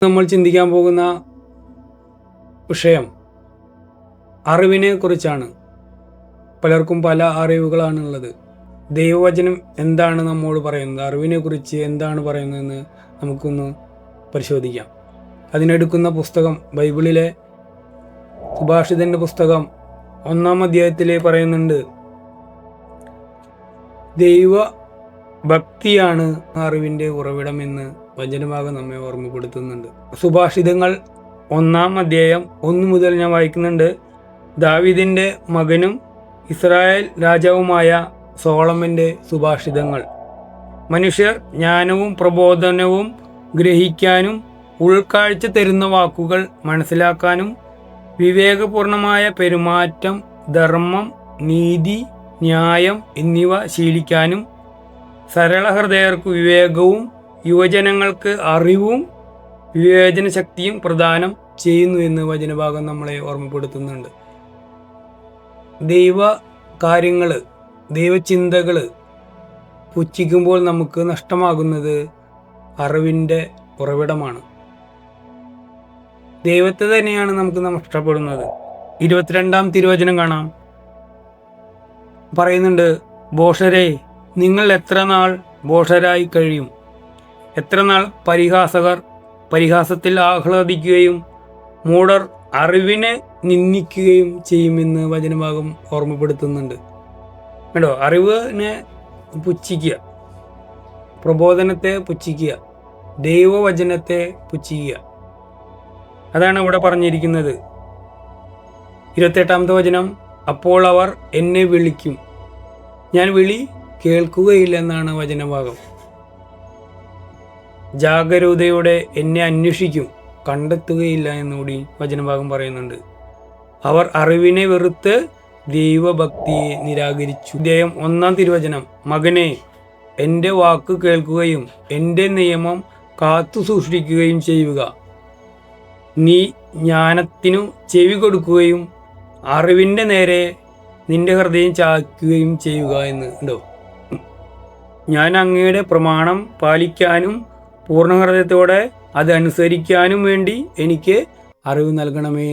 നമ്മൾ ചിന്തിക്കാൻ പോകുന്ന വിഷയം അറിവിനെ കുറിച്ചാണ്. പലർക്കും പല അറിവുകളാണുള്ളത്. ദൈവവചനം എന്താണ് നമ്മോട് പറയുന്നത്, അറിവിനെ കുറിച്ച് എന്താണ് പറയുന്നതെന്ന് നമുക്കൊന്ന് പരിശോധിക്കാം. അതിനെടുക്കുന്ന പുസ്തകം ബൈബിളിലെ സുഭാഷിതൻ്റെ പുസ്തകം 1-ാം അധ്യായത്തിൽ പറയുന്നുണ്ട്, ദൈവ ഭക്തിയാണ് അറിവിൻ്റെ ഉറവിടമെന്ന് വചനഭാഗം നമ്മെ ഓർമ്മപ്പെടുത്തുന്നുണ്ട്. സുഭാഷിതങ്ങൾ 1-ാം അധ്യായം 1 മുതൽ ഞാൻ വായിക്കുന്നുണ്ട്. ദാവീദിൻ്റെ മകനും ഇസ്രായേൽ രാജാവുമായ സോളമൻ്റെ സുഭാഷിതങ്ങൾ. മനുഷ്യർ ജ്ഞാനവും പ്രബോധനവും ഗ്രഹിക്കാനും ഉൾക്കാഴ്ച തരുന്ന വാക്കുകൾ മനസ്സിലാക്കാനും വിവേകപൂർണമായ പെരുമാറ്റം, ധർമ്മം, നീതി, ന്യായം എന്നിവ ശീലിക്കാനും സരളഹൃദയർക്ക് വിവേകവും യുവജനങ്ങൾക്ക് അറിവും വിവേചന ശക്തിയും പ്രദാനം ചെയ്യുന്നു എന്ന് വചനഭാഗം നമ്മളെ ഓർമ്മപ്പെടുത്തുന്നുണ്ട്. ദൈവ കാര്യങ്ങൾ, ദൈവചിന്തകൾ പുച്ഛിക്കുമ്പോൾ നമുക്ക് നഷ്ടമാകുന്നത് അറിവിൻ്റെ ഉറവിടമാണ്. ദൈവത്തെ തന്നെയാണ് നമുക്ക് നഷ്ടപ്പെടുന്നത്. 22-ാം തിരുവചനം കാണാം, പറയുന്നുണ്ട്, ഭോഷരെ, നിങ്ങൾ എത്ര നാൾ ഭോഷരായി കഴിയും? എത്ര നാൾ പരിഹാസകർ പരിഹാസത്തിൽ ആഹ്ലാദിക്കുകയും മൂഢർ അറിവിനെ നിന്ദിക്കുകയും ചെയ്യുമെന്ന് വചനഭാഗം ഓർമ്മപ്പെടുത്തുന്നുണ്ട്. കേട്ടോ, അറിവിനെ പുച്ഛിക്കുക, പ്രബോധനത്തെ പുച്ഛിക്കുക, ദൈവവചനത്തെ പുച്ഛിക്കുക, അതാണ് ഇവിടെ പറഞ്ഞിരിക്കുന്നത്. 28-ാമത്തെ വചനം, അപ്പോൾ അവർ എന്നെ വിളിക്കും, ഞാൻ വിളി കേൾക്കുകയില്ലെന്നാണ് വചനഭാഗം. ജാഗരൂകതയോടെ എന്നെ അന്വേഷിക്കും, കണ്ടെത്തുകയില്ല എന്നുകൂടി വചനഭാഗം പറയുന്നുണ്ട്. അവർ അറിവിനെ വെറുത്ത് ദൈവഭക്തിയെ നിരാകരിച്ചു. അധ്യായം 1-ാം തിരുവചനം, മകനെ, എൻ്റെ വാക്ക് കേൾക്കുകയും എൻ്റെ നിയമം കാത്തു സൂക്ഷിക്കുകയും ചെയ്യുക. നീ ജ്ഞാനത്തിനു ചെവി കൊടുക്കുകയും അറിവിൻ്റെ നേരെ നിന്റെ ഹൃദയം ചായ്ക്കുകയും ചെയ്യുക എന്ന് ഉണ്ടോ. ഞാൻ അങ്ങയുടെ പ്രമാണം പാലിക്കാനും പൂർണ്ണ ഹൃദയത്തോടെ അത് അനുസരിക്കാനും വേണ്ടി എനിക്ക് അറിവ് നൽകണമേ.